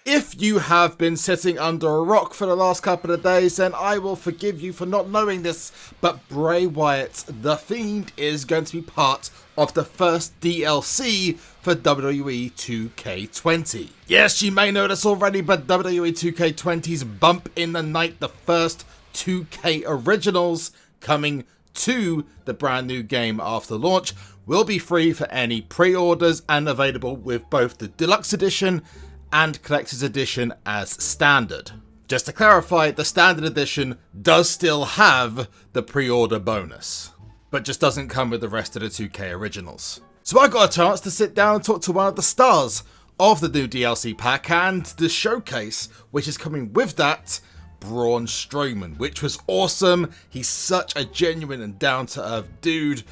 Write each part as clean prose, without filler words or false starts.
If you have been sitting under a rock for the last couple of days, then I will forgive you for not knowing this, but Bray Wyatt, the Fiend, is going to be part of the first DLC for WWE 2K20. Yes, you may know this already, but WWE 2K20's Bump in the Night, the first 2K Originals coming to the brand new game after launch, will be free for any pre-orders and available with both the Deluxe Edition and Collector's Edition as standard. Just to clarify, the standard edition does still have the pre-order bonus, but just doesn't come with the rest of the 2K Originals. So I got a chance to sit down and talk to one of the stars of the new DLC pack and the showcase, which is coming with that, Braun Strowman, which was awesome. He's such a genuine and down-to-earth dude,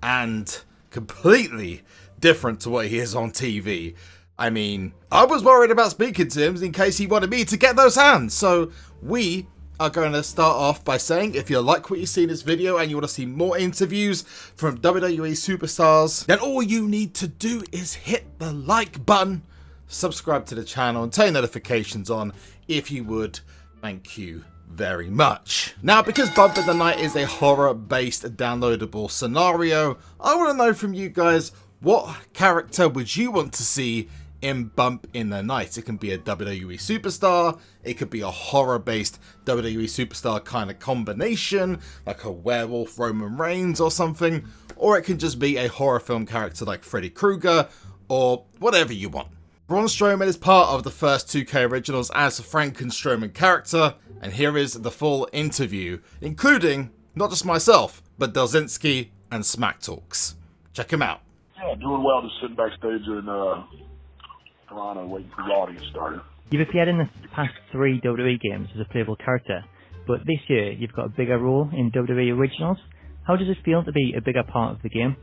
and completely different to what he is on TV. I mean, I was worried about speaking to him in case he wanted me to get those hands. So we are going to start off by saying, if you like what you see in this video and you want to see more interviews from WWE superstars, then all you need to do is hit the like button, subscribe to the channel and turn notifications on if you would. Thank you very much. Now, because Bump in the Night is a horror-based downloadable scenario, I want to know from you guys, what character would you want to see in Bump in the Night? It can be a WWE superstar, it could be a horror-based WWE superstar kind of combination, like a werewolf Roman Reigns or something, or it can just be a horror film character like Freddy Krueger, or whatever you want. Braun Strowman is part of the first 2K Originals as a Franken-Strowman character, and here is the full interview, including not just myself, but Delzinski and Smack Talks. Check him out. Yeah, doing well, just sitting backstage in Toronto waiting for Raw to get started. You've appeared in the past 3 WWE games as a playable character, but this year you've got a bigger role in WWE Originals. How does it feel to be a bigger part of the game?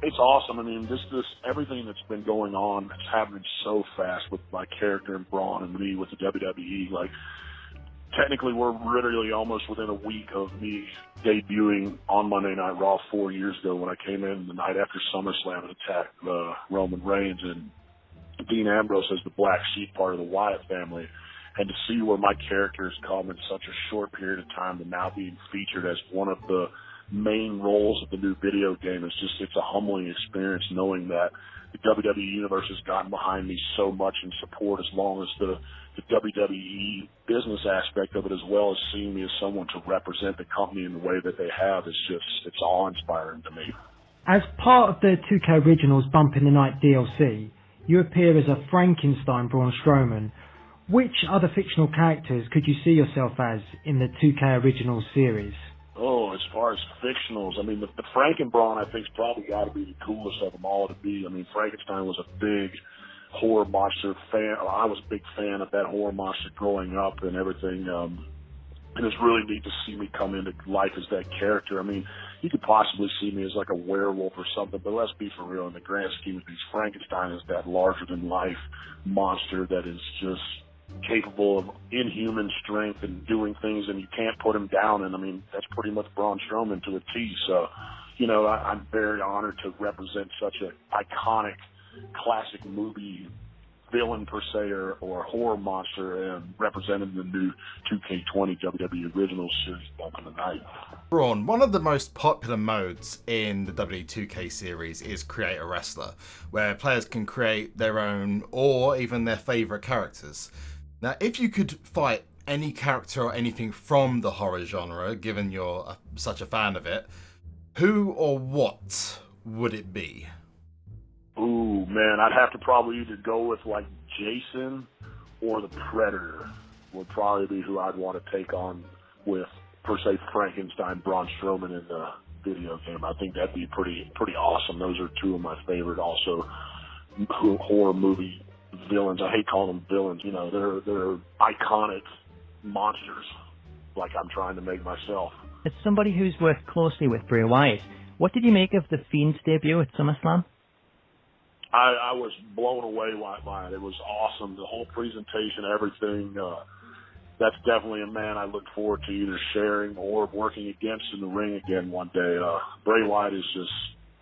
It's awesome. I mean, this everything that's been going on, it's happening so fast with my character and Braun and me with the WWE. Like, technically, we're literally almost within a week of me debuting on Monday Night Raw 4 years ago when I came in the night after SummerSlam and attacked Roman Reigns and Dean Ambrose as the Black Sheep part of the Wyatt family. And to see where my character has come in such a short period of time to now being featured as one of the main roles of the new video game, it's a humbling experience knowing that the WWE Universe has gotten behind me so much in support, as long as the WWE business aspect of it, as well as seeing me as someone to represent the company in the way that they have. It's awe-inspiring to me. As part of the 2K Originals Bump in the Night DLC, you appear as a Frankenstein Braun Strowman. Which other fictional characters could you see yourself as in the 2K Originals series? Oh, as far as fictionals, I mean, the Franken-Braun, I think, has probably got to be the coolest of them all to be. I mean, Frankenstein was a big horror monster fan. I was a big fan of that horror monster growing up and everything. And it's really neat to see me come into life as that character. I mean, you could possibly see me as like a werewolf or something, but let's be for real. In the grand scheme of things, Frankenstein is that larger-than-life monster that is just capable of inhuman strength and doing things, and you can't put him down. And I mean, that's pretty much Braun Strowman to a T. So, you know, I'm very honored to represent such an iconic, classic movie villain per se, or horror monster, and representing the new 2K20 WWE Originals series Bump in the Night. Braun, one of the most popular modes in the WWE 2K series is Create a Wrestler, where players can create their own or even their favorite characters. Now, if you could fight any character or anything from the horror genre, given you're such a fan of it, who or what would it be? Ooh, man, I'd have to probably either go with, like, Jason or the Predator would probably be who I'd want to take on with, per se, Frankenstein, Braun Strowman in the video game. I think that'd be pretty awesome. Those are two of my favorite, also, horror movie villains. I hate calling them villains. You know, they're iconic monsters, like I'm trying to make myself. As somebody who's worked closely with Bray Wyatt, what did you make of the Fiend's debut at SummerSlam? I was blown away by it. It was awesome. The whole presentation, everything. That's definitely a man I look forward to either sharing or working against in the ring again one day. Bray Wyatt is just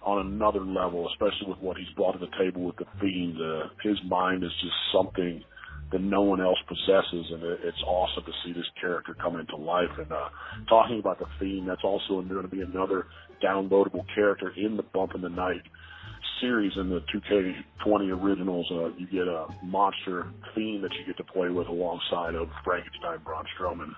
on another level, especially with what he's brought to the table with the Fiend. His mind is just something that no one else possesses, and it's awesome to see this character come into life. And talking about the Fiend, that's also going to be another downloadable character in the Bump in the Night series in the 2K20 originals. You get a monster Fiend that you get to play with alongside of Frankenstein Braun Strowman.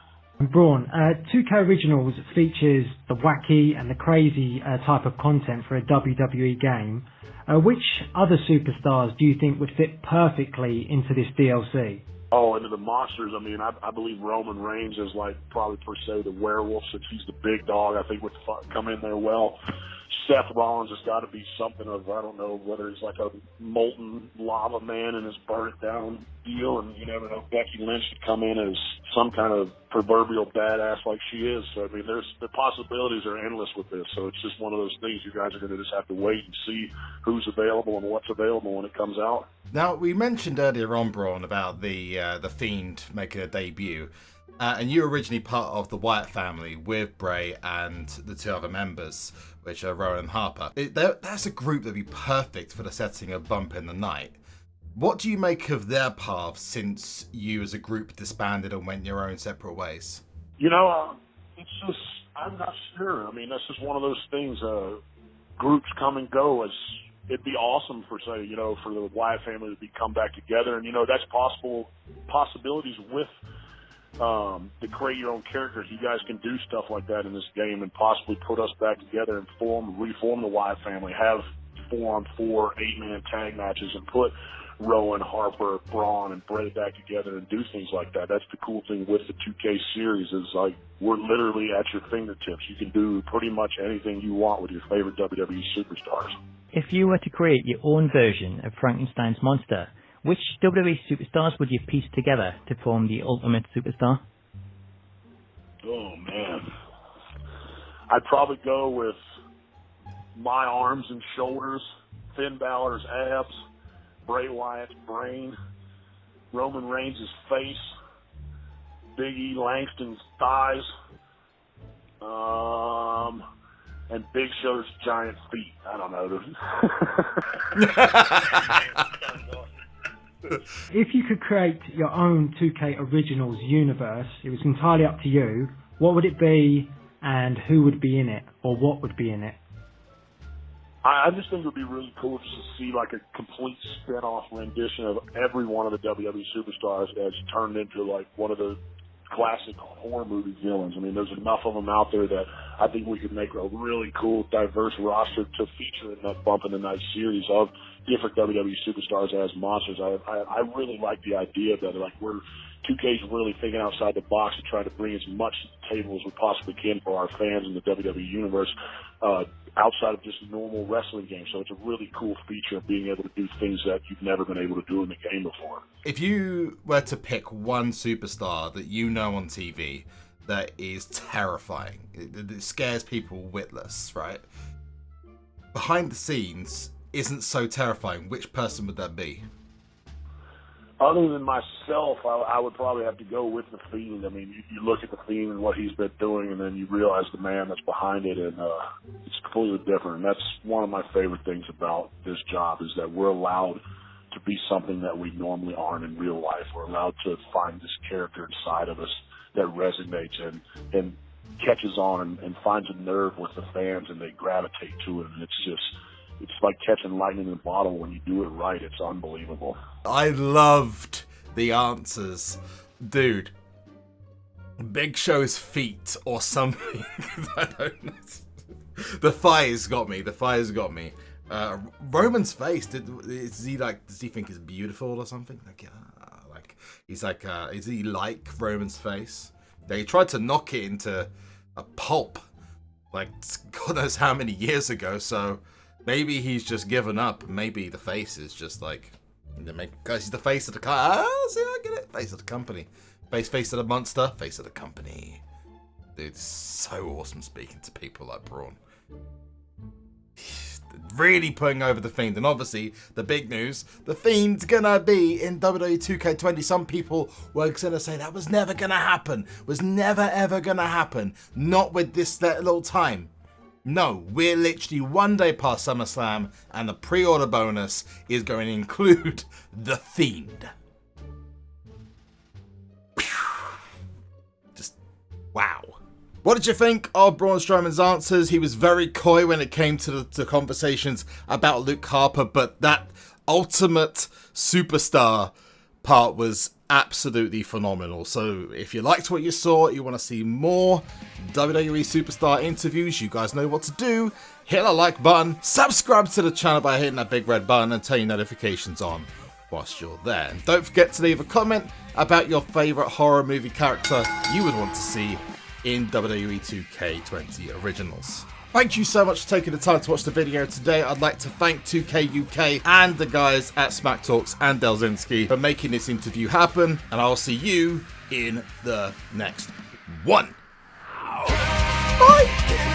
Braun, 2K Originals features the wacky and the crazy type of content for a WWE game. Which other superstars do you think would fit perfectly into this DLC? Oh, into the monsters, I mean, I believe Roman Reigns is like probably per se the werewolf, since he's the big dog. I think would come in there well. Seth Rollins has got to be something of, I don't know, whether he's like a molten lava man in his burnt down deal, and you never know, Becky Lynch should come in as some kind of proverbial badass like she is. So, I mean, the possibilities are endless with this, so it's just one of those things. You guys are going to just have to wait and see who's available and what's available when it comes out. Now, we mentioned earlier on, Braun, about the Fiend making a debut. And you were originally part of the Wyatt family with Bray and the two other members, which are Rowan and Harper. That's a group that'd be perfect for the setting of Bump in the Night. What do you make of their paths since you as a group disbanded and went your own separate ways? You know, it's just, I'm not sure. I mean, that's just one of those things. Groups come and go. It'd be awesome for, say, you know, for the Wyatt family to come back together. And, you know, that's possibilities with to create your own characters. You guys can do stuff like that in this game and possibly put us back together and reform the Wyatt family, have 4-on-4 8-man tag matches, and put Rowan, Harper, Braun, and Bray back together and do things like that. That's the cool thing with the 2K series, is like we're literally at your fingertips. You can do pretty much anything you want with your favorite WWE superstars. If you were to create your own version of Frankenstein's monster, which WWE superstars would you piece together to form the ultimate superstar? Oh, man. I'd probably go with my arms and shoulders, Finn Balor's abs, Bray Wyatt's brain, Roman Reigns' face, Big E Langston's thighs, and Big Show's giant feet. I don't know. If you could create your own 2K Originals universe, it was entirely up to you, what would it be and who would be in it, or what would be in it? I just think it would be really cool just to see like a complete spin-off rendition of every one of the WWE superstars as turned into like one of the classic horror movie villains. I mean, there's enough of them out there that I think we could make a really cool, diverse roster to feature in that Bump in the Night series of different WWE superstars as monsters. I really like the idea that like 2K's really thinking outside the box to try to bring as much to the table as we possibly can for our fans in the WWE universe outside of just normal wrestling games. So it's a really cool feature of being able to do things that you've never been able to do in the game before. If you were to pick one superstar that you know on TV that is terrifying, it scares people witless, right? Behind the scenes isn't so terrifying, which person would that be? Other than myself, I would probably have to go with the Fiend. I mean, you look at the Fiend and what he's been doing, and then you realize the man that's behind it, and it's completely different. And that's one of my favorite things about this job, is that we're allowed to be something that we normally aren't in real life. We're allowed to find this character inside of us that resonates and catches on and finds a nerve with the fans, and they gravitate to it. And it's like catching lightning in a bottle. When you do it right, it's unbelievable. I loved the answers. Dude, Big Show's feet or something. I don't know. The thighs got me. Roman's face, does he think it's beautiful or something? Is he like Roman's face? They tried to knock it into a pulp, like God knows how many years ago, so maybe he's just given up. Maybe the face is just like, because he's the face of the company. See, I get it. Face of the company. Face of the monster. Face of the company. Dude, it's so awesome speaking to people like Braun. Really putting over the Fiend. And obviously, the big news, the Fiend's gonna be in WWE 2K20. Some people were gonna say that was never gonna happen. Was never ever gonna happen. Not with this little time. No, we're literally one day past SummerSlam, and the pre-order bonus is going to include the Fiend. What did you think of Braun Strowman's answers? He was very coy when it came to the conversations about Luke Harper, but that ultimate superstar part was absolutely phenomenal. So if you liked what you saw, you want to see more WWE Superstar interviews, you guys know what to do. Hit the like button, subscribe to the channel by hitting that big red button and turn your notifications on whilst you're there. And don't forget to leave a comment about your favourite horror movie character you would want to see in WWE 2K20 Originals. Thank you so much for taking the time to watch the video today. I'd like to thank 2K UK and the guys at Smack Talks and Delzinski for making this interview happen, and I'll see you in the next one. Bye!